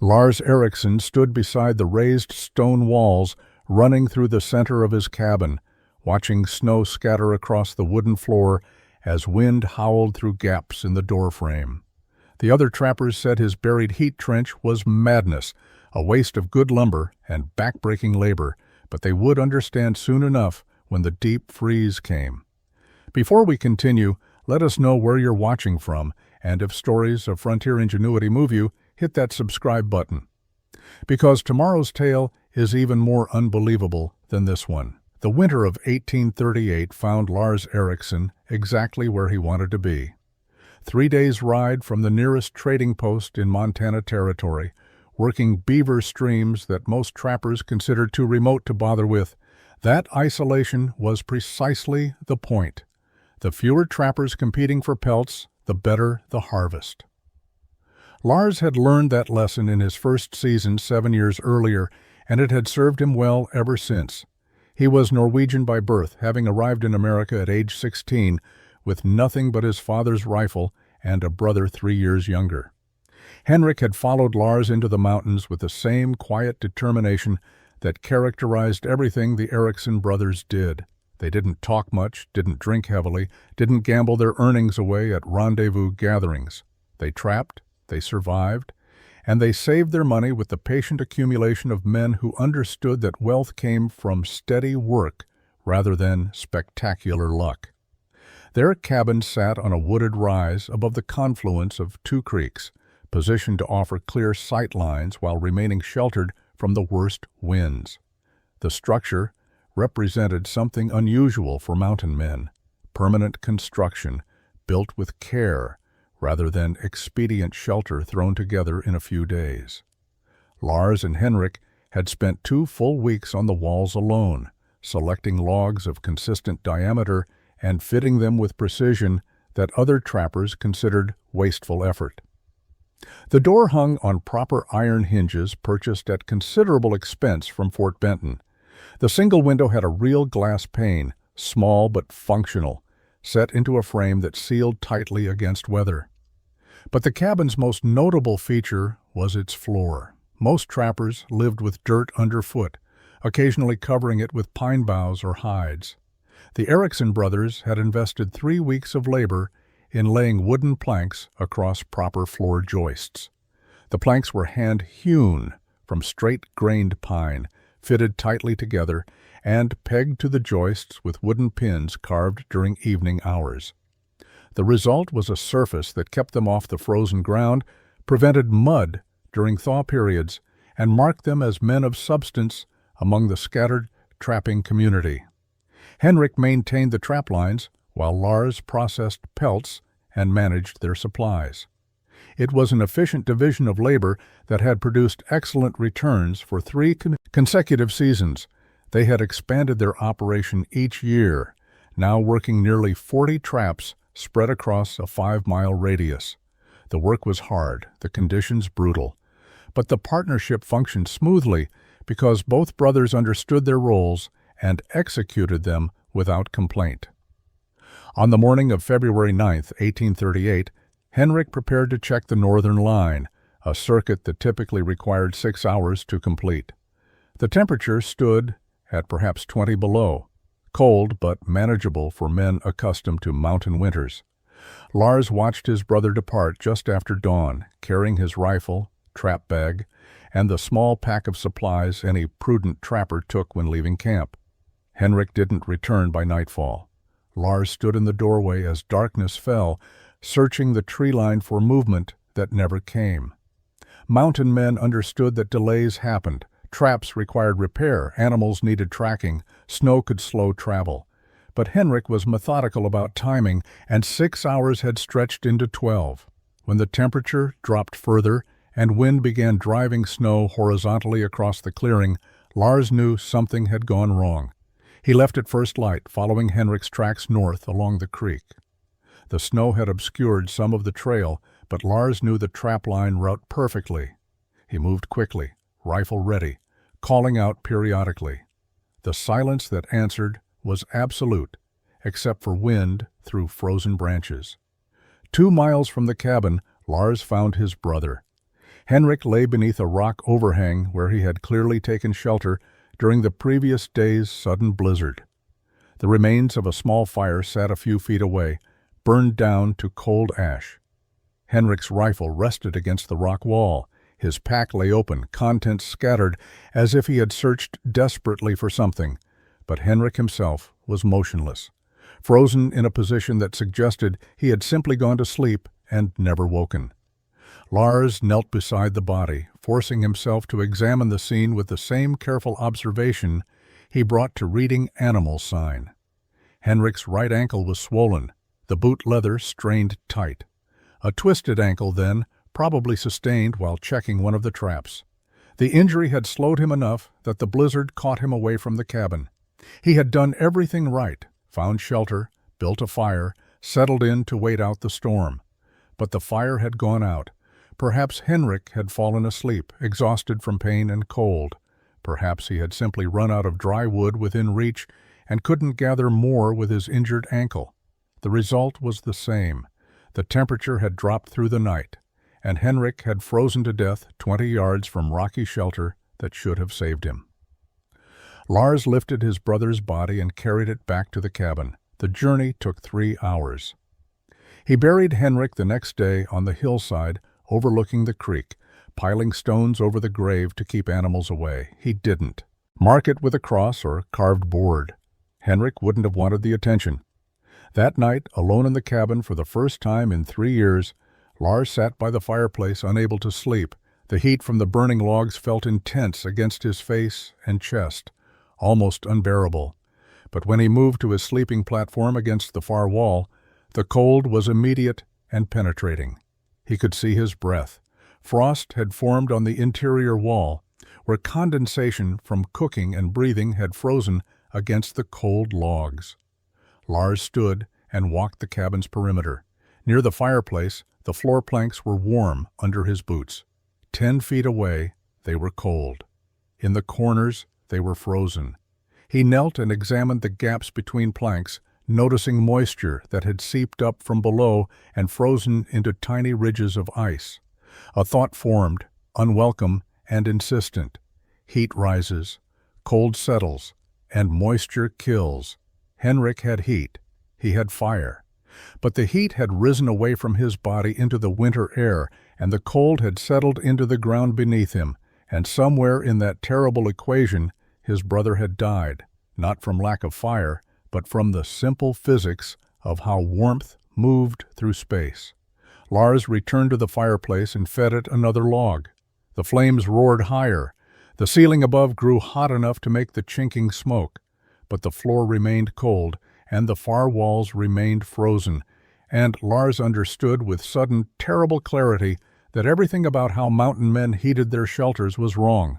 Lars Eriksson stood beside the raised stone walls running through the center of his cabin, watching snow scatter across the wooden floor as wind howled through gaps in the doorframe. The other trappers said his buried heat trench was madness, a waste of good lumber and backbreaking labor, but they would understand soon enough when the deep freeze came. Before we continue, let us know where you're watching from, and if stories of frontier ingenuity move you, hit that subscribe button. Because tomorrow's tale is even more unbelievable than this one. The winter of 1838 found Lars Eriksson exactly where he wanted to be. 3 days' ride from the nearest trading post in Montana Territory, working beaver streams that most trappers considered too remote to bother with. That isolation was precisely the point. The fewer trappers competing for pelts, the better the harvest. Lars had learned that lesson in his first season 7 years earlier, and it had served him well ever since. He was Norwegian by birth, having arrived in America at age 16 with nothing but his father's rifle and a brother 3 years younger. Henrik had followed Lars into the mountains with the same quiet determination that characterized everything the Eriksson brothers did. They didn't talk much, didn't drink heavily, didn't gamble their earnings away at rendezvous gatherings. They trapped, they survived, and they saved their money with the patient accumulation of men who understood that wealth came from steady work rather than spectacular luck. Their cabin sat on a wooded rise above the confluence of two creeks, positioned to offer clear sight lines while remaining sheltered from the worst winds. The structure represented something unusual for mountain men: permanent construction, built with care, rather than expedient shelter thrown together in a few days. Lars and Henrik had spent 2 full weeks on the walls alone, selecting logs of consistent diameter and fitting them with precision that other trappers considered wasteful effort. The door hung on proper iron hinges purchased at considerable expense from Fort Benton. The single window had a real glass pane, small but functional, set into a frame that sealed tightly against weather. But the cabin's most notable feature was its floor. Most trappers lived with dirt underfoot, occasionally covering it with pine boughs or hides. The Eriksson brothers had invested 3 weeks of labor in laying wooden planks across proper floor joists. The planks were hand-hewn from straight-grained pine, fitted tightly together, and pegged to the joists with wooden pins carved during evening hours. The result was a surface that kept them off the frozen ground, prevented mud during thaw periods, and marked them as men of substance among the scattered trapping community. Henrik maintained the trap lines, while Lars processed pelts and managed their supplies. It was an efficient division of labor that had produced excellent returns for 3 consecutive seasons. They had expanded their operation each year, now working nearly 40 traps spread across a 5-mile radius. The work was hard, the conditions brutal, but the partnership functioned smoothly because both brothers understood their roles and executed them without complaint. On the morning of February 9, 1838, Henrik prepared to check the northern line, a circuit that typically required 6 hours to complete. The temperature stood at perhaps 20 below, cold but manageable for men accustomed to mountain winters. Lars watched his brother depart just after dawn, carrying his rifle, trap bag, and the small pack of supplies any prudent trapper took when leaving camp. Henrik didn't return by nightfall. Lars stood in the doorway as darkness fell, searching the tree line for movement that never came. Mountain men understood that delays happened. Traps required repair, animals needed tracking, snow could slow travel. But Henrik was methodical about timing, and 6 hours had stretched into 12. When the temperature dropped further and wind began driving snow horizontally across the clearing, Lars knew something had gone wrong. He left at first light, following Henrik's tracks north along the creek. The snow had obscured some of the trail, but Lars knew the trapline route perfectly. He moved quickly, rifle ready, calling out periodically. The silence that answered was absolute, except for wind through frozen branches. 2 miles from the cabin, Lars found his brother. Henrik lay beneath a rock overhang where he had clearly taken shelter during the previous day's sudden blizzard. The remains of a small fire sat a few feet away, burned down to cold ash. Henrik's rifle rested against the rock wall. His pack lay open, contents scattered, as if he had searched desperately for something. But Henrik himself was motionless, frozen in a position that suggested he had simply gone to sleep and never woken. Lars knelt beside the body, forcing himself to examine the scene with the same careful observation he brought to reading animal sign. Henrik's right ankle was swollen, the boot leather strained tight. A twisted ankle, then, probably sustained while checking one of the traps. The injury had slowed him enough that the blizzard caught him away from the cabin. He had done everything right, found shelter, built a fire, settled in to wait out the storm. But the fire had gone out. Perhaps Henrik had fallen asleep, exhausted from pain and cold. Perhaps he had simply run out of dry wood within reach and couldn't gather more with his injured ankle. The result was the same. The temperature had dropped through the night, and Henrik had frozen to death 20 yards from rocky shelter that should have saved him. Lars lifted his brother's body and carried it back to the cabin. The journey took 3 hours. He buried Henrik the next day on the hillside overlooking the creek, piling stones over the grave to keep animals away. He didn't mark it with a cross or carved board. Henrik wouldn't have wanted the attention. That night, alone in the cabin for the first time in 3 years, Lars sat by the fireplace unable to sleep. The heat from the burning logs felt intense against his face and chest, almost unbearable. But when he moved to his sleeping platform against the far wall, the cold was immediate and penetrating. He could see his breath. Frost had formed on the interior wall, where condensation from cooking and breathing had frozen against the cold logs. Lars stood and walked the cabin's perimeter. Near the fireplace, the floor planks were warm under his boots. 10 feet away, they were cold. In the corners, they were frozen. He knelt and examined the gaps between planks, noticing moisture that had seeped up from below and frozen into tiny ridges of ice. A thought formed, unwelcome and insistent. Heat rises, cold settles, and moisture kills. Henrik had heat. He had fire. But the heat had risen away from his body into the winter air, and the cold had settled into the ground beneath him, and somewhere in that terrible equation his brother had died, not from lack of fire, but from the simple physics of how warmth moved through space. Lars returned to the fireplace and fed it another log. The flames roared higher. The ceiling above grew hot enough to make the chinking smoke. But the floor remained cold, and the far walls remained frozen, and Lars understood with sudden, terrible clarity that everything about how mountain men heated their shelters was wrong.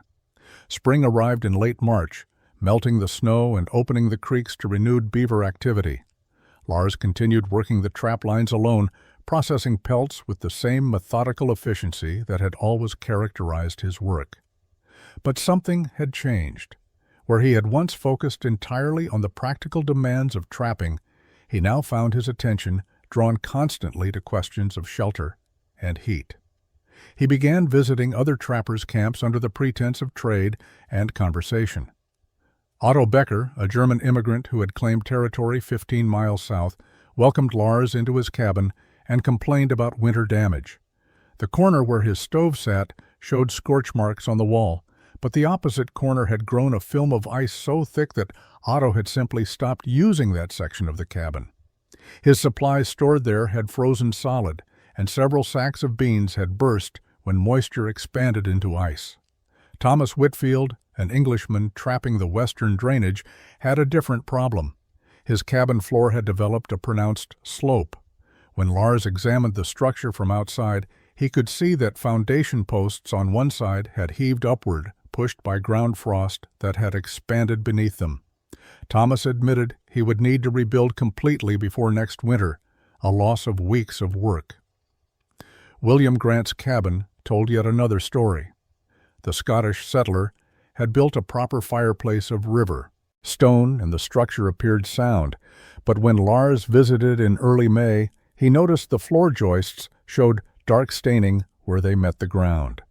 Spring arrived in late March, melting the snow and opening the creeks to renewed beaver activity. Lars continued working the trap lines alone, processing pelts with the same methodical efficiency that had always characterized his work. But something had changed. Where he had once focused entirely on the practical demands of trapping, he now found his attention drawn constantly to questions of shelter and heat. He began visiting other trappers' camps under the pretense of trade and conversation. Otto Becker, a German immigrant who had claimed territory 15 miles south, welcomed Lars into his cabin and complained about winter damage. The corner where his stove sat showed scorch marks on the wall, but the opposite corner had grown a film of ice so thick that Otto had simply stopped using that section of the cabin. His supplies stored there had frozen solid, and several sacks of beans had burst when moisture expanded into ice. Thomas Whitfield, an Englishman trapping the western drainage, had a different problem. His cabin floor had developed a pronounced slope. When Lars examined the structure from outside, he could see that foundation posts on one side had heaved upward, pushed by ground frost that had expanded beneath them. Thomas admitted he would need to rebuild completely before next winter, a loss of weeks of work. William Grant's cabin told yet another story. The Scottish settler had built a proper fireplace of river, stone, and the structure appeared sound, but when Lars visited in early May, he noticed the floor joists showed dark staining where they met the ground.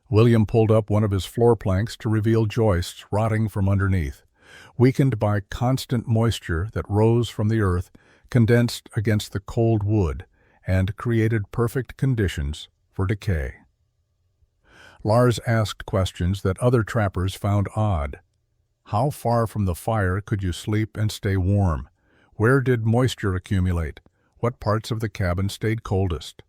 William pulled up one of his floor planks to reveal joists rotting from underneath, weakened by constant moisture that rose from the earth, condensed against the cold wood, and created perfect conditions for decay. Lars asked questions that other trappers found odd. How far from the fire could you sleep and stay warm? Where did moisture accumulate? What parts of the cabin stayed coldest?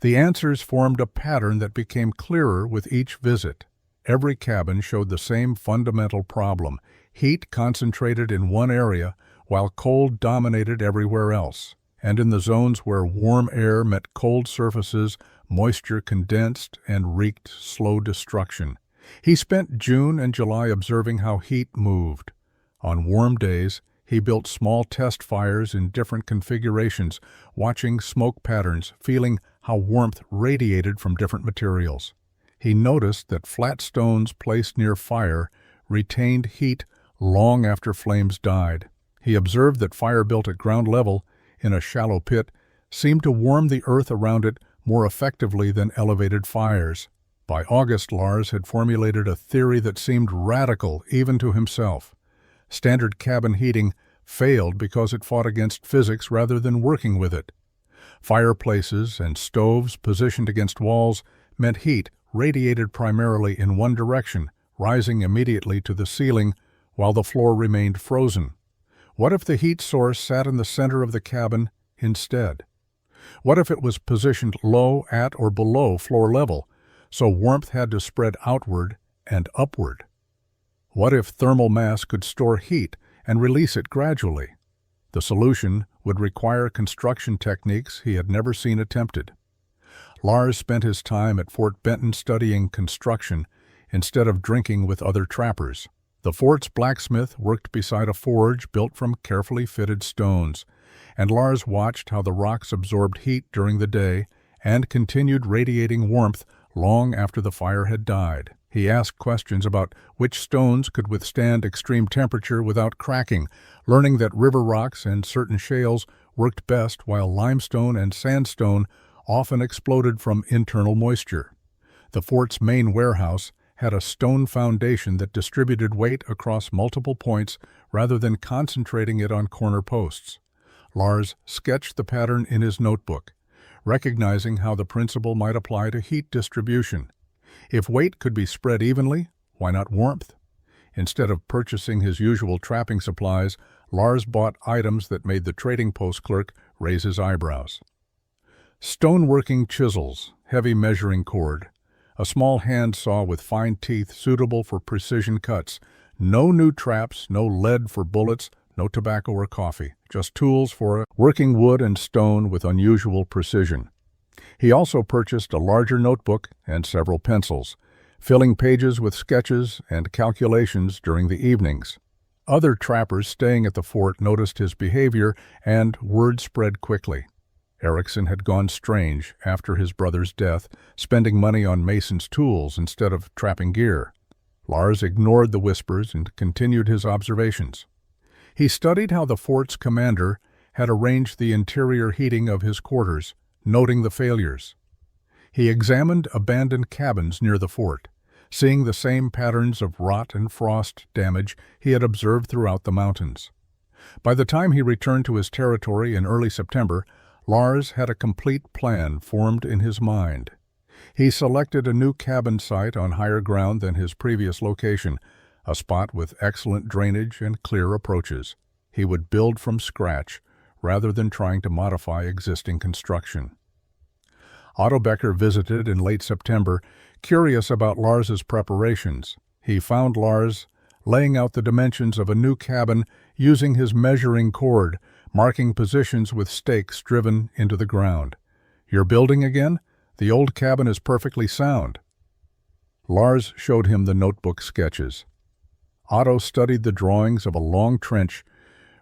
The answers formed a pattern that became clearer with each visit. Every cabin showed the same fundamental problem: heat concentrated in one area while cold dominated everywhere else. And in the zones where warm air met cold surfaces, moisture condensed and wreaked slow destruction. He spent June and July observing how heat moved. On warm days, he built small test fires in different configurations, watching smoke patterns, feeling how warmth radiated from different materials. He noticed that flat stones placed near fire retained heat long after flames died. He observed that fire built at ground level, in a shallow pit, seemed to warm the earth around it more effectively than elevated fires. By August, Lars had formulated a theory that seemed radical even to himself. Standard cabin heating failed because it fought against physics rather than working with it. Fireplaces and stoves positioned against walls meant heat radiated primarily in one direction, rising immediately to the ceiling while the floor remained frozen. What if the heat source sat in the center of the cabin instead? What if it was positioned low at or below floor level, so warmth had to spread outward and upward? What if thermal mass could store heat and release it gradually? The solution would require construction techniques he had never seen attempted. Lars spent his time at Fort Benton studying construction instead of drinking with other trappers. The fort's blacksmith worked beside a forge built from carefully fitted stones, and Lars watched how the rocks absorbed heat during the day and continued radiating warmth long after the fire had died. He asked questions about which stones could withstand extreme temperature without cracking, learning that river rocks and certain shales worked best while limestone and sandstone often exploded from internal moisture. The fort's main warehouse had a stone foundation that distributed weight across multiple points rather than concentrating it on corner posts. Lars sketched the pattern in his notebook, recognizing how the principle might apply to heat distribution. If weight could be spread evenly, why not warmth? Instead of purchasing his usual trapping supplies, Lars bought items that made the trading post clerk raise his eyebrows. Stoneworking chisels, heavy measuring cord, a small hand saw with fine teeth suitable for precision cuts, no new traps, no lead for bullets, no tobacco or coffee, just tools for working wood and stone with unusual precision. He also purchased a larger notebook and several pencils, filling pages with sketches and calculations during the evenings. Other trappers staying at the fort noticed his behavior, and word spread quickly. Erickson had gone strange after his brother's death, spending money on mason's tools instead of trapping gear. Lars ignored the whispers and continued his observations. He studied how the fort's commander had arranged the interior heating of his quarters, noting the failures. He examined abandoned cabins near the fort, seeing the same patterns of rot and frost damage he had observed throughout the mountains. By the time he returned to his territory in early September, Lars had a complete plan formed in his mind. He selected a new cabin site on higher ground than his previous location, a spot with excellent drainage and clear approaches. He would build from scratch, rather than trying to modify existing construction. Otto Becker visited in late September, curious about Lars's preparations. He found Lars laying out the dimensions of a new cabin using his measuring cord, marking positions with stakes driven into the ground. "You're building again? The old cabin is perfectly sound." Lars showed him the notebook sketches. Otto studied the drawings of a long trench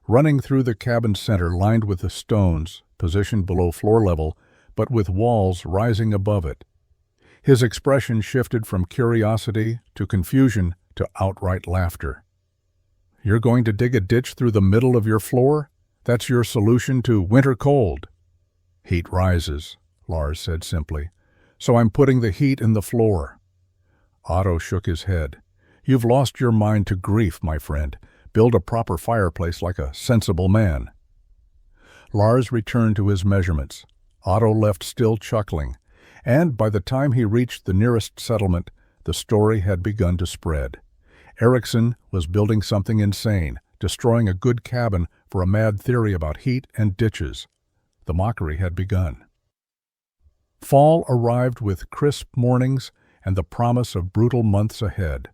running through the cabin center lined with the stones, positioned below floor level, but with walls rising above it. His expression shifted from curiosity to confusion to outright laughter. "You're going to dig a ditch through the middle of your floor? That's your solution to winter cold?" "Heat rises," Lars said simply, "so I'm putting the heat in the floor." Otto shook his head. "You've lost your mind to grief, my friend. Build a proper fireplace like a sensible man." Lars returned to his measurements. Otto left still chuckling, and by the time he reached the nearest settlement, the story had begun to spread. Eriksson was building something insane, destroying a good cabin for a mad theory about heat and ditches. The mockery had begun. Fall arrived with crisp mornings and the promise of brutal months ahead.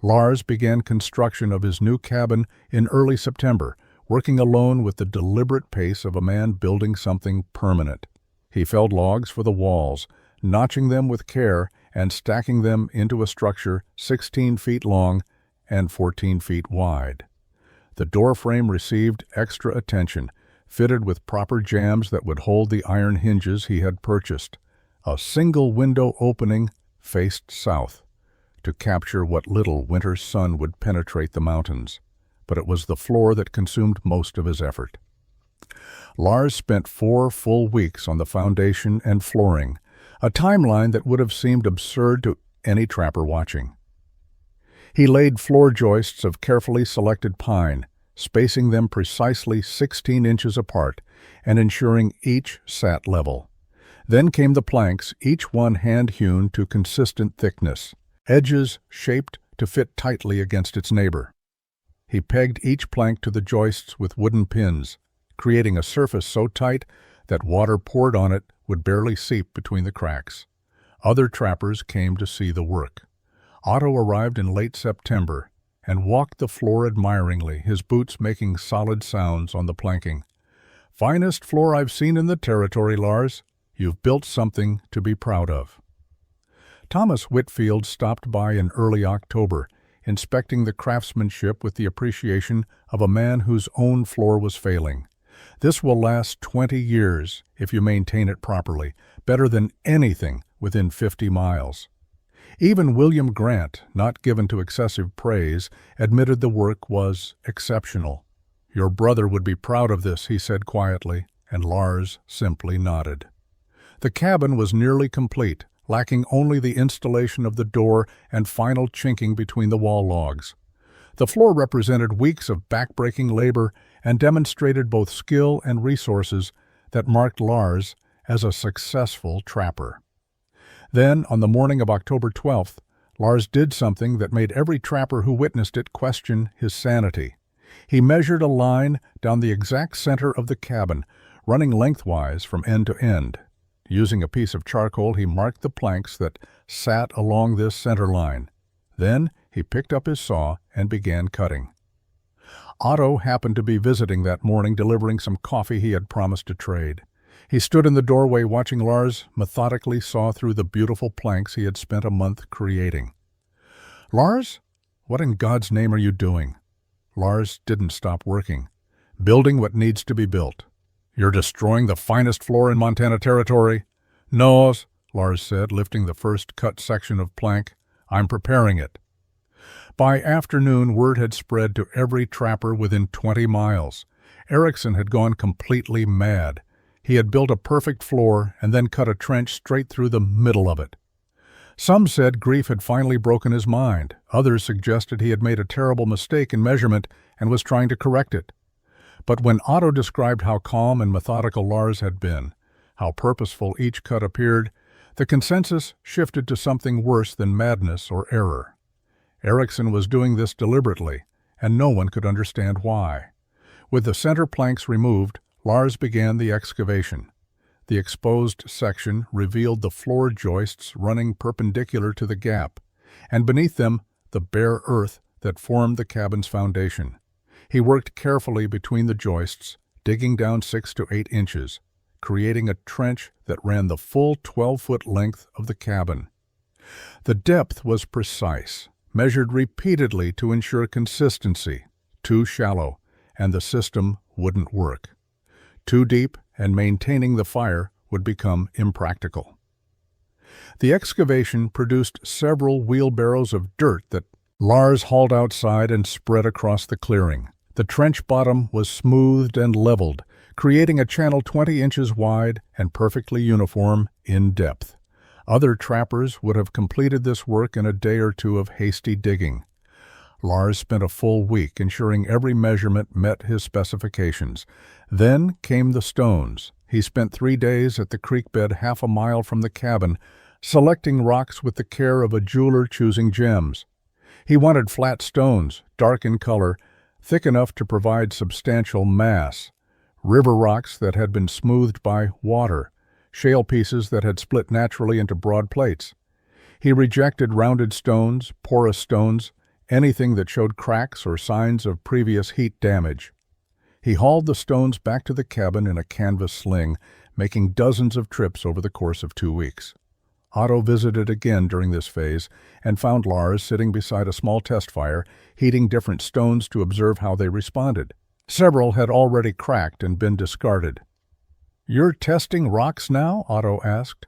Lars began construction of his new cabin in early September, working alone with the deliberate pace of a man building something permanent. He felled logs for the walls, notching them with care and stacking them into a structure 16 feet long and 14 feet wide. The door frame received extra attention, fitted with proper jambs that would hold the iron hinges he had purchased. A single window opening faced south, to capture what little winter sun would penetrate the mountains, but it was the floor that consumed most of his effort. Lars spent 4 full weeks on the foundation and flooring, a timeline that would have seemed absurd to any trapper watching. He laid floor joists of carefully selected pine, spacing them precisely 16 inches apart and ensuring each sat level. Then came the planks, each one hand-hewn to consistent thickness, edges shaped to fit tightly against its neighbor. He pegged each plank to the joists with wooden pins, creating a surface so tight that water poured on it would barely seep between the cracks. Other trappers came to see the work. Otto arrived in late September and walked the floor admiringly, his boots making solid sounds on the planking. "Finest floor I've seen in the territory, Lars. You've built something to be proud of." Thomas Whitfield stopped by in early October, inspecting the craftsmanship with the appreciation of a man whose own floor was failing. "This will last 20 years if you maintain it properly, better than anything within 50 miles. Even William Grant, not given to excessive praise, admitted the work was exceptional. "Your brother would be proud of this," he said quietly, and Lars simply nodded. The cabin was nearly complete, lacking only the installation of the door and final chinking between the wall logs. The floor represented weeks of back-breaking labor and demonstrated both skill and resources that marked Lars as a successful trapper. Then, on the morning of October 12th, Lars did something that made every trapper who witnessed it question his sanity. He measured a line down the exact center of the cabin, running lengthwise from end to end. Using a piece of charcoal, he marked the planks that sat along this center line. Then he picked up his saw and began cutting. Otto happened to be visiting that morning, delivering some coffee he had promised to trade. He stood in the doorway watching Lars methodically saw through the beautiful planks he had spent a month creating. "Lars, what in God's name are you doing?" Lars didn't stop working. "Building what needs to be built." "You're destroying the finest floor in Montana Territory?" "No," Lars said, lifting the first cut section of plank. "I'm preparing it." By afternoon, word had spread to every trapper within 20 miles. Eriksson had gone completely mad. He had built a perfect floor and then cut a trench straight through the middle of it. Some said grief had finally broken his mind. Others suggested he had made a terrible mistake in measurement and was trying to correct it. But when Otto described how calm and methodical Lars had been, how purposeful each cut appeared, the consensus shifted to something worse than madness or error. Eriksson was doing this deliberately, and no one could understand why. With the center planks removed, Lars began the excavation. The exposed section revealed the floor joists running perpendicular to the gap, and beneath them the bare earth that formed the cabin's foundation. He worked carefully between the joists, digging down 6 to 8 inches, creating a trench that ran the full 12-foot length of the cabin. The depth was precise, measured repeatedly to ensure consistency. Too shallow, and the system wouldn't work. Too deep, and maintaining the fire would become impractical. The excavation produced several wheelbarrows of dirt that Lars hauled outside and spread across the clearing. The trench bottom was smoothed and leveled, creating a channel 20 inches wide and perfectly uniform in depth. Other trappers would have completed this work in a day or two of hasty digging. Lars spent a full week ensuring every measurement met his specifications. Then came the stones. He spent 3 days at the creek bed half a mile from the cabin, selecting rocks with the care of a jeweler choosing gems. He wanted flat stones, dark in color, thick enough to provide substantial mass, river rocks that had been smoothed by water, shale pieces that had split naturally into broad plates. He rejected rounded stones, porous stones, anything that showed cracks or signs of previous heat damage. He hauled the stones back to the cabin in a canvas sling, making dozens of trips over the course of 2 weeks. Otto visited again during this phase and found Lars sitting beside a small test fire, heating different stones to observe how they responded. Several had already cracked and been discarded. "You're testing rocks now?" Otto asked.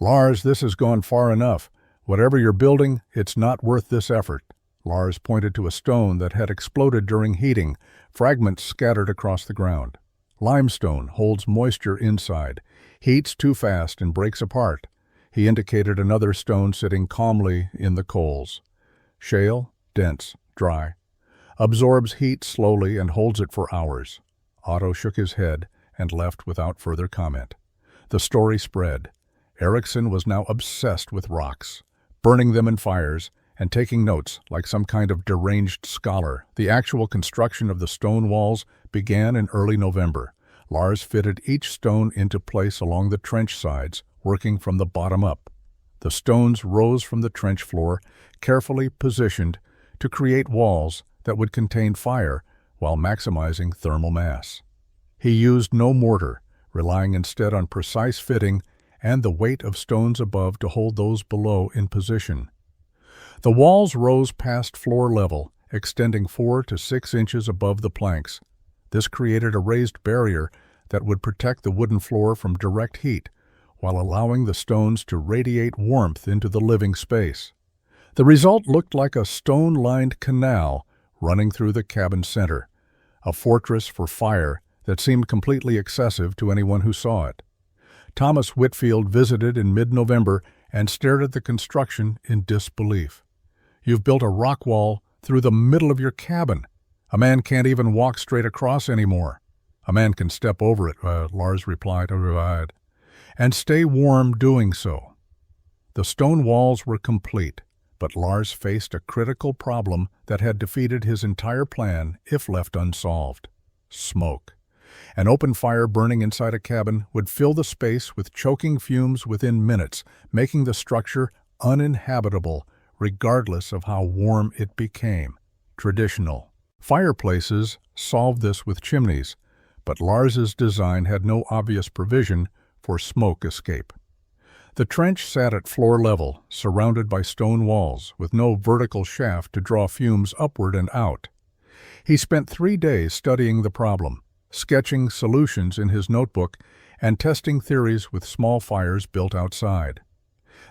"Lars, this has gone far enough. Whatever you're building, it's not worth this effort." Lars pointed to a stone that had exploded during heating, fragments scattered across the ground. "Limestone holds moisture inside, heats too fast and breaks apart." He indicated another stone sitting calmly in the coals. "Shale, dense, dry. Absorbs heat slowly and holds it for hours." Otto shook his head and left without further comment. The story spread. Eriksson was now obsessed with rocks, burning them in fires and taking notes like some kind of deranged scholar. The actual construction of the stone walls began in early November. Lars fitted each stone into place along the trench sides, working from the bottom up. The stones rose from the trench floor, carefully positioned to create walls that would contain fire while maximizing thermal mass. He used no mortar, relying instead on precise fitting and the weight of stones above to hold those below in position. The walls rose past floor level, extending 4 to 6 inches above the planks. This created a raised barrier that would protect the wooden floor from direct heat, while allowing the stones to radiate warmth into the living space. The result looked like a stone-lined canal running through the cabin center, a fortress for fire that seemed completely excessive to anyone who saw it. Thomas Whitfield visited in mid-November and stared at the construction in disbelief. "You've built a rock wall through the middle of your cabin. A man can't even walk straight across anymore." "A man can step over it," Lars replied, "and stay warm doing so." The stone walls were complete, but Lars faced a critical problem that had defeated his entire plan if left unsolved: smoke. An open fire burning inside a cabin would fill the space with choking fumes within minutes, making the structure uninhabitable regardless of how warm it became. Traditional fireplaces solved this with chimneys, but Lars's design had no obvious provision for smoke escape. The trench sat at floor level, surrounded by stone walls, with no vertical shaft to draw fumes upward and out. He spent 3 days studying the problem, sketching solutions in his notebook, and testing theories with small fires built outside.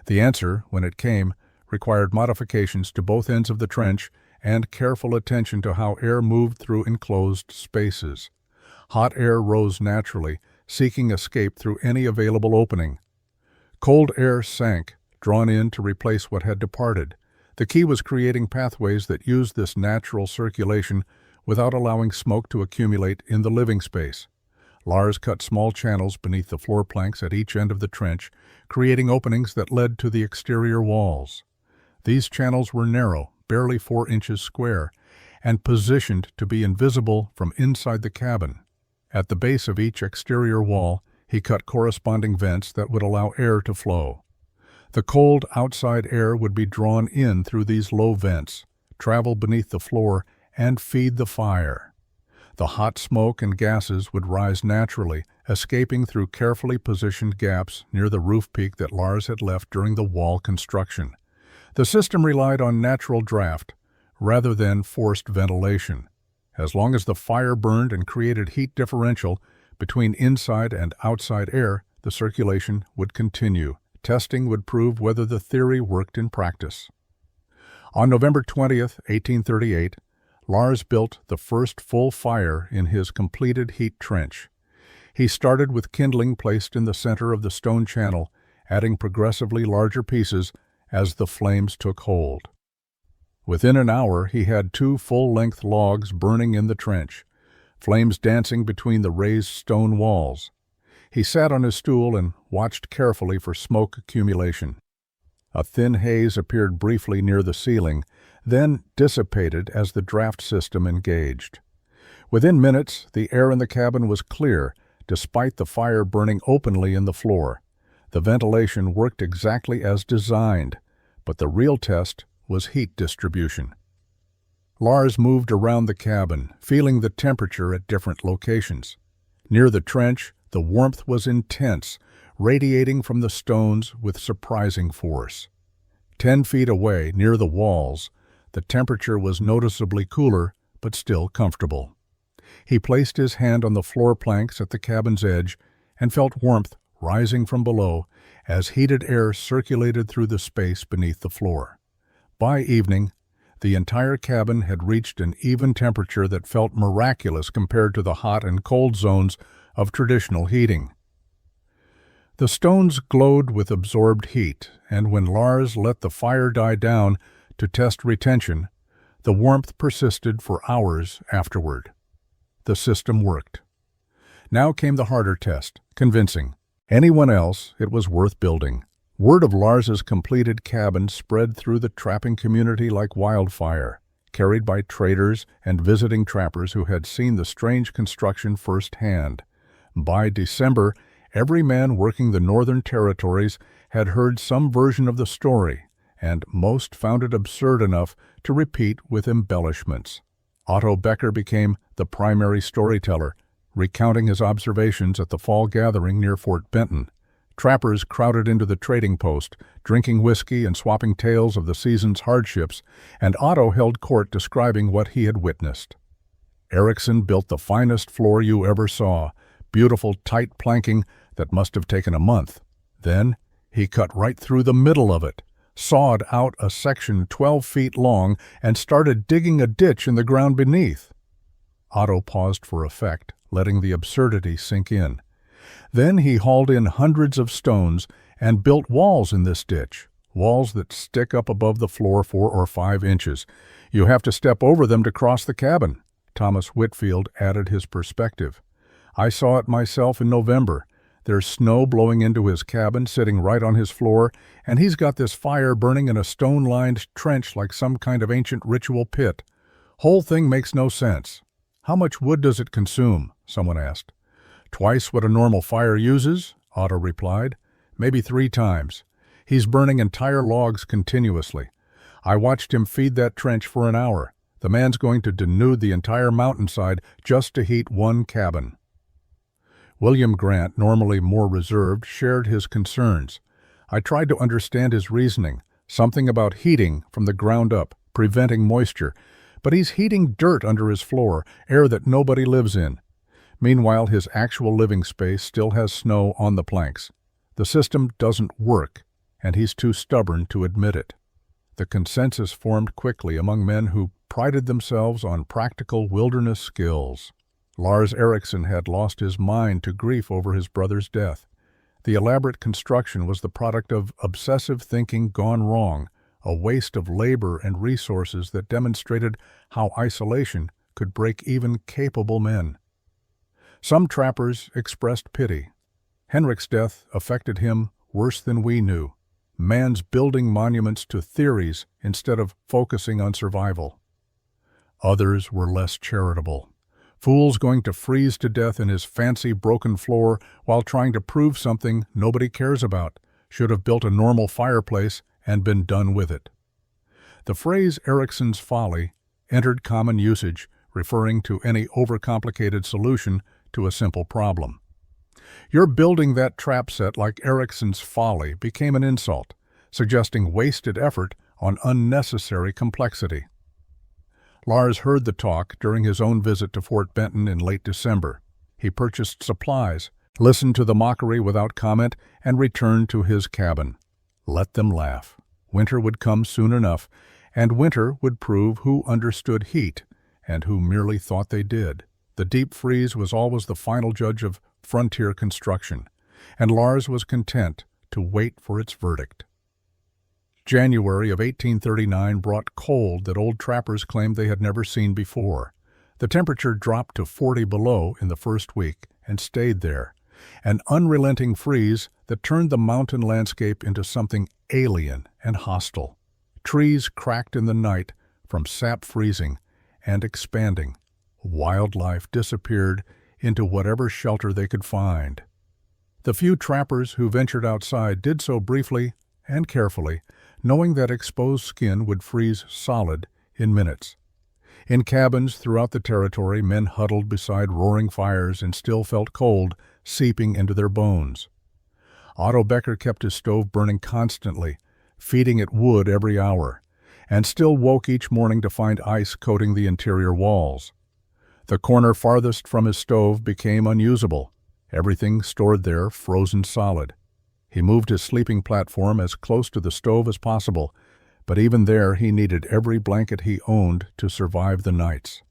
The answer, when it came, required modifications to both ends of the trench and careful attention to how air moved through enclosed spaces. Hot air rose naturally, seeking escape through any available opening. Cold air sank, drawn in to replace what had departed. The key was creating pathways that used this natural circulation without allowing smoke to accumulate in the living space. Lars cut small channels beneath the floor planks at each end of the trench, creating openings that led to the exterior walls. These channels were narrow, barely 4 inches square, and positioned to be invisible from inside the cabin. At the base of each exterior wall, he cut corresponding vents that would allow air to flow. The cold outside air would be drawn in through these low vents, travel beneath the floor, and feed the fire. The hot smoke and gases would rise naturally, escaping through carefully positioned gaps near the roof peak that Lars had left during the wall construction. The system relied on natural draft, rather than forced ventilation. As long as the fire burned and created heat differential between inside and outside air, the circulation would continue. Testing would prove whether the theory worked in practice. On November 20th, 1838, Lars built the first full fire in his completed heat trench. He started with kindling placed in the center of the stone channel adding progressively larger pieces as the flames took hold. Within an hour, he had 2 full-length logs burning in the trench, flames dancing between the raised stone walls. He sat on his stool and watched carefully for smoke accumulation. A thin haze appeared briefly near the ceiling, then dissipated as the draft system engaged. Within minutes, the air in the cabin was clear, despite the fire burning openly in the floor. The ventilation worked exactly as designed, but the real test was heat distribution. Lars moved around the cabin, feeling the temperature at different locations. Near the trench, the warmth was intense, radiating from the stones with surprising force. 10 feet away, near the walls, the temperature was noticeably cooler, but still comfortable. He placed his hand on the floor planks at the cabin's edge and felt warmth rising from below as heated air circulated through the space beneath the floor. By evening, the entire cabin had reached an even temperature that felt miraculous compared to the hot and cold zones of traditional heating. The stones glowed with absorbed heat, and when Lars let the fire die down to test retention, the warmth persisted for hours afterward. The system worked. Now came the harder test, convincing anyone else it was worth building. Word of Lars's completed cabin spread through the trapping community like wildfire, carried by traders and visiting trappers who had seen the strange construction firsthand. By December, every man working the Northern Territories had heard some version of the story, and most found it absurd enough to repeat with embellishments. Otto Becker became the primary storyteller, recounting his observations at the fall gathering near Fort Benton. Trappers crowded into the trading post, drinking whiskey and swapping tales of the season's hardships, and Otto held court describing what he had witnessed. Erickson built the finest floor you ever saw, beautiful tight planking that must have taken a month. Then he cut right through the middle of it, sawed out a section 12 feet long, and started digging a ditch in the ground beneath. Otto paused for effect, letting the absurdity sink in. Then he hauled in hundreds of stones and built walls in this ditch, walls that stick up above the floor 4 or 5 inches. You have to step over them to cross the cabin. Thomas Whitfield added his perspective. I saw it myself in November. There's snow blowing into his cabin, sitting right on his floor, and he's got this fire burning in a stone-lined trench like some kind of ancient ritual pit. Whole thing makes no sense. How much wood does it consume? Someone asked. Twice what a normal fire uses, Otto replied. Maybe 3 times. He's burning entire logs continuously. I watched him feed that trench for an hour. The man's going to denude the entire mountainside just to heat 1 cabin. William Grant, normally more reserved, shared his concerns. I tried to understand his reasoning, something about heating from the ground up, preventing moisture. But he's heating dirt under his floor, air that nobody lives in. Meanwhile, his actual living space still has snow on the planks. The system doesn't work, and he's too stubborn to admit it. The consensus formed quickly among men who prided themselves on practical wilderness skills. Lars Erickson had lost his mind to grief over his brother's death. The elaborate construction was the product of obsessive thinking gone wrong, a waste of labor and resources that demonstrated how isolation could break even capable men. Some trappers expressed pity. Henrik's death affected him worse than we knew. Man's building monuments to theories instead of focusing on survival. Others were less charitable. Fools going to freeze to death in his fancy broken floor while trying to prove something nobody cares about, should have built a normal fireplace and been done with it. The phrase Erickson's folly entered common usage, referring to any overcomplicated solution to a simple problem. Your building that trap set like Erickson's folly became an insult, suggesting wasted effort on unnecessary complexity. Lars heard the talk during his own visit to Fort Benton in late December. He purchased supplies, listened to the mockery without comment, and returned to his cabin. Let them laugh. Winter would come soon enough, and winter would prove who understood heat and who merely thought they did. The deep freeze was always the final judge of frontier construction, and Lars was content to wait for its verdict. January of 1839 brought cold that old trappers claimed they had never seen before. The temperature dropped to 40 below in the first week and stayed there, an unrelenting freeze that turned the mountain landscape into something alien and hostile. Trees cracked in the night from sap freezing and expanding. Wildlife disappeared into whatever shelter they could find. The few trappers who ventured outside did so briefly and carefully, knowing that exposed skin would freeze solid in minutes. In cabins throughout the territory, men huddled beside roaring fires and still felt cold seeping into their bones. Otto Becker kept his stove burning constantly, feeding it wood every hour, and still woke each morning to find ice coating the interior walls. The corner farthest from his stove became unusable, everything stored there frozen solid. He moved his sleeping platform as close to the stove as possible, but even there he needed every blanket he owned to survive the nights.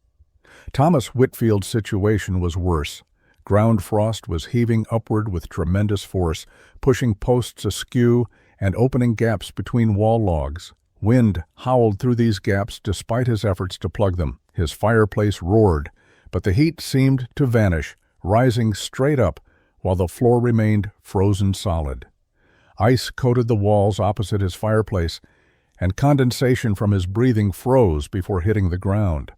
Thomas Whitfield's situation was worse. Ground frost was heaving upward with tremendous force, pushing posts askew and opening gaps between wall logs. Wind howled through these gaps despite his efforts to plug them. His fireplace roared, but the heat seemed to vanish, rising straight up while the floor remained frozen solid. Ice coated the walls opposite his fireplace, and condensation from his breathing froze before hitting the ground.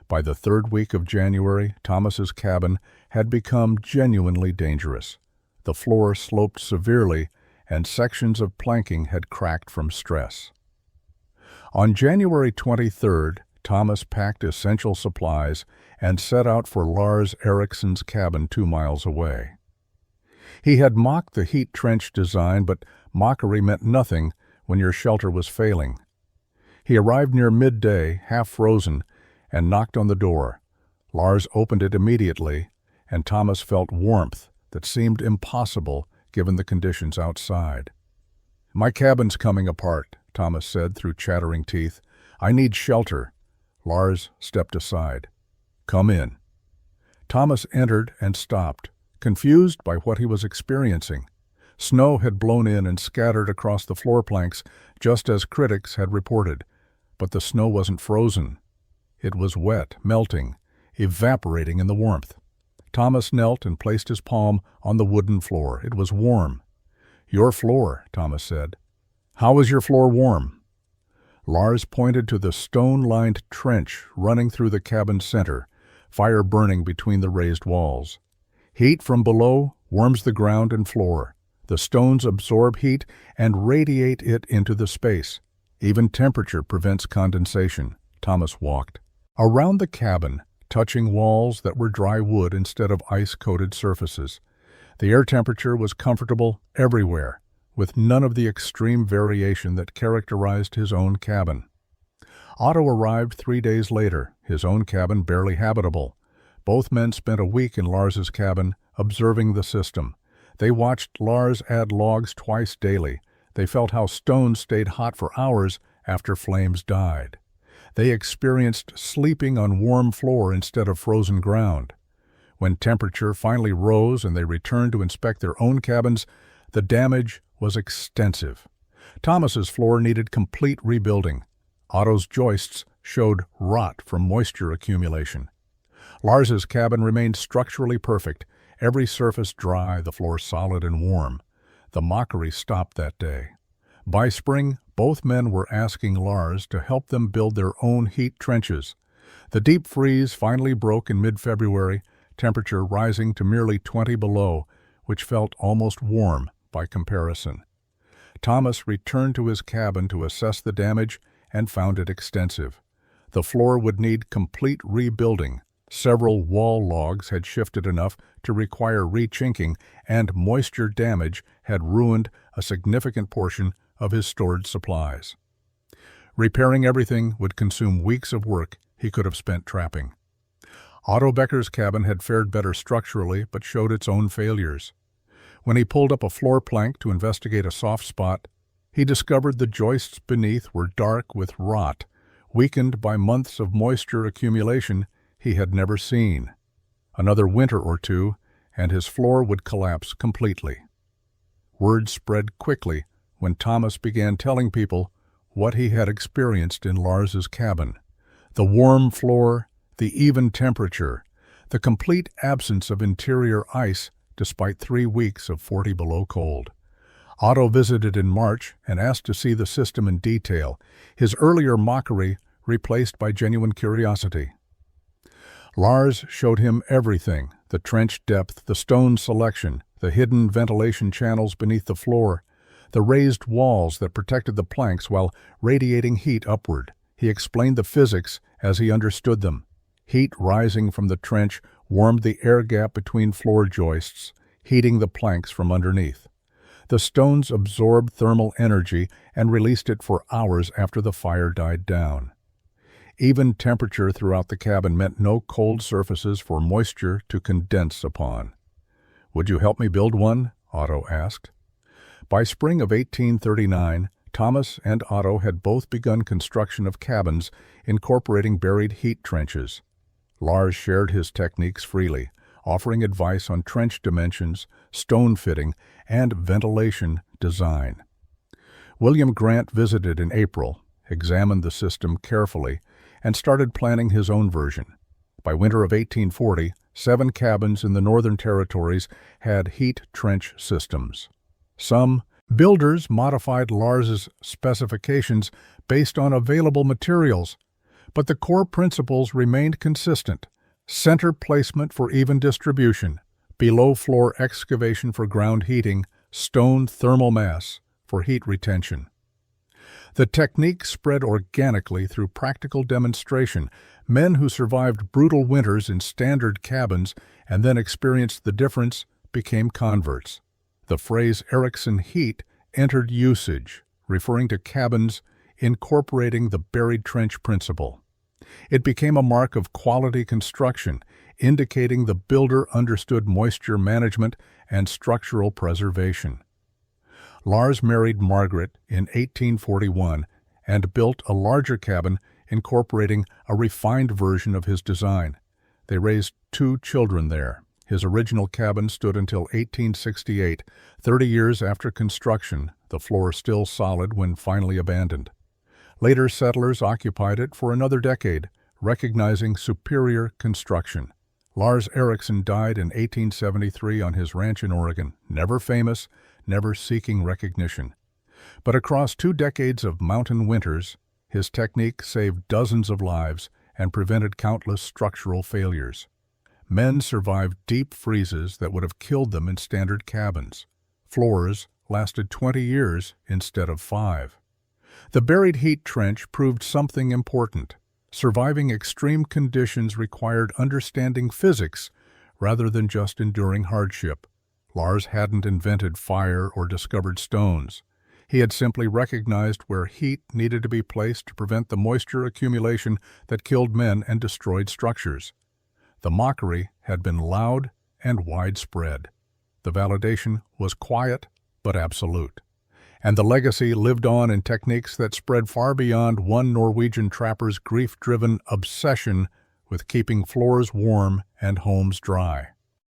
By the third week of January, Thomas's cabin had become genuinely dangerous. The floor sloped severely, and sections of planking had cracked from stress. On January 23rd, Thomas packed essential supplies and set out for Lars Eriksson's cabin 2 miles away. He had mocked the heat trench design, but mockery meant nothing when your shelter was failing. He arrived near midday, half frozen, and knocked on the door. Lars opened it immediately, and Thomas felt warmth that seemed impossible given the conditions outside. "My cabin's coming apart," Thomas said through chattering teeth. "I need shelter." Lars stepped aside. "Come in." Thomas entered and stopped, confused by what he was experiencing. Snow had blown in and scattered across the floor planks, just as critics had reported. But the snow wasn't frozen. It was wet, melting, evaporating in the warmth. Thomas knelt and placed his palm on the wooden floor. It was warm. "Your floor," Thomas said. "How is your floor warm?" Lars pointed to the stone-lined trench running through the cabin's center, fire burning between the raised walls. "Heat from below warms the ground and floor. The stones absorb heat and radiate it into the space. Even temperature prevents condensation." Thomas walked around the cabin, touching walls that were dry wood instead of ice-coated surfaces. The air temperature was comfortable everywhere, with none of the extreme variation that characterized his own cabin. Otto arrived 3 days later, his own cabin barely habitable. Both men spent a week in Lars's cabin, observing the system. They watched Lars add logs twice daily. They felt how stones stayed hot for hours after flames died. They experienced sleeping on warm floor instead of frozen ground. When temperature finally rose and they returned to inspect their own cabins, the damage was extensive. Thomas's floor needed complete rebuilding. Otto's joists showed rot from moisture accumulation. Lars's cabin remained structurally perfect, every surface dry, the floor solid and warm. The mockery stopped that day. By spring, both men were asking Lars to help them build their own heat trenches. The deep freeze finally broke in mid-February, temperature rising to merely 20 below, which felt almost warm by comparison. Thomas returned to his cabin to assess the damage and found it extensive. The floor would need complete rebuilding. Several wall logs had shifted enough to require rechinking, and moisture damage had ruined a significant portion of his stored supplies. Repairing everything would consume weeks of work he could have spent trapping. Otto Becker's cabin had fared better structurally, but showed its own failures. When he pulled up a floor plank to investigate a soft spot, he discovered the joists beneath were dark with rot, weakened by months of moisture accumulation he had never seen. Another winter or two, and his floor would collapse completely. Word spread quickly when Thomas began telling people what he had experienced in Lars's cabin. The warm floor, the even temperature, the complete absence of interior ice despite 3 weeks of 40 below cold. Otto visited in March and asked to see the system in detail, his earlier mockery replaced by genuine curiosity. Lars showed him everything: the trench depth, the stone selection, the hidden ventilation channels beneath the floor, the raised walls that protected the planks while radiating heat upward. He explained the physics as he understood them. Heat rising from the trench warmed the air gap between floor joists, heating the planks from underneath. The stones absorbed thermal energy and released it for hours after the fire died down. Even temperature throughout the cabin meant no cold surfaces for moisture to condense upon. "Would you help me build one?" Otto asked. By spring of 1839, Thomas and Otto had both begun construction of cabins incorporating buried heat trenches. Lars shared his techniques freely, offering advice on trench dimensions, stone fitting, and ventilation design. William Grant visited in April, examined the system carefully, and started planning his own version. By winter of 1840, 7 cabins in the Northern Territories had heat trench systems. Some builders modified Lars's specifications based on available materials, but the core principles remained consistent: center placement for even distribution, below-floor excavation for ground heating, stone thermal mass for heat retention. The technique spread organically through practical demonstration. Men who survived brutal winters in standard cabins and then experienced the difference became converts. The phrase Erickson heat entered usage, referring to cabins incorporating the buried trench principle. It became a mark of quality construction, indicating the builder understood moisture management and structural preservation. Lars married Margaret in 1841 and built a larger cabin incorporating a refined version of his design. They raised 2 children there. His original cabin stood until 1868, 30 years after construction, the floor still solid when finally abandoned. Later settlers occupied it for another decade, recognizing superior construction. Lars Erickson died in 1873 on his ranch in Oregon, never famous, never seeking recognition. But across 2 decades of mountain winters, his technique saved dozens of lives and prevented countless structural failures. Men survived deep freezes that would have killed them in standard cabins. Floors lasted 20 years instead of 5. The buried heat trench proved something important. Surviving extreme conditions required understanding physics rather than just enduring hardship. Lars hadn't invented fire or discovered stones. He had simply recognized where heat needed to be placed to prevent the moisture accumulation that killed men and destroyed structures. The mockery had been loud and widespread. The validation was quiet but absolute. And the legacy lived on in techniques that spread far beyond one Norwegian trapper's grief-driven obsession with keeping floors warm and homes dry.